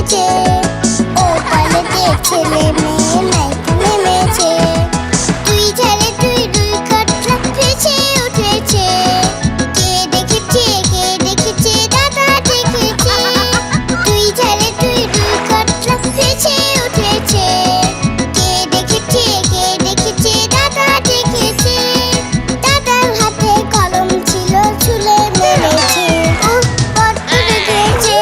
লেগেছে। ও পালেতে ছেলে মেয়ে নাইতে নেমেছে। তুই ঝালে তুই দুই কাটলা ভেসে উঠেছে। কে দেখেছে দাদা দেখেছে। তুই ঝালে তুই দুই কাটলা ভেসে উঠেছে। কে দেখেছে দাদা দেখেছে। দাদার হাতে কলম ছিল ছুলে মেরেছে। বড্ড লেগেছে,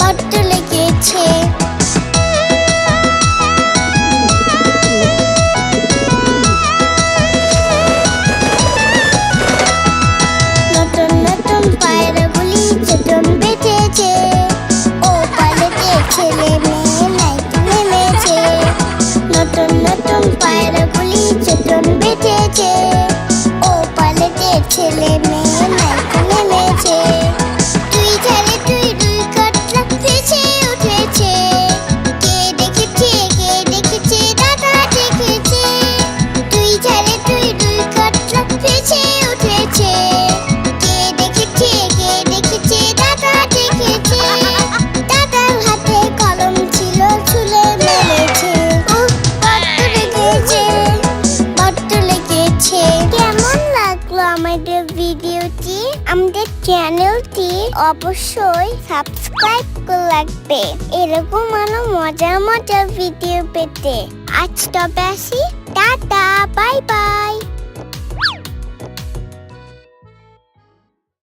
বড্ড লেগেছে। নতুন নতুন পায়রাগুলি চটন বেঁধেছে। ও পালেতে ছেলে মেয়ে নাইতে নেমেছে। নতুন নতুন পায়রাগুলি চটন বেঁধেছে। ও পালেতে ছেলে মেয়ে নাইতে নেমেছে। তুই ঝালে তুই দুই কাটলা ভেসে উঠেছে। কে দেখেছে দাদা দেখেছে। তুই ঝালে তুই দুই কাটলা ভেসে উঠেছে। কে দেখেছে দাদা দেখেছে। দাদার হাতে কলম ছিল ছুলে মেরেছে। বড্ড লেগেছে, বড্ড লেগেছে। কেমন লাগলো আমাদের ভিডিওটি? আমাদের চ্যানেলটি অবশ্যই সাবস্ক্রাইব করে রাখবে এরকম আরো মজার মজার ভিডিও পেতে। আজ তবে আসি।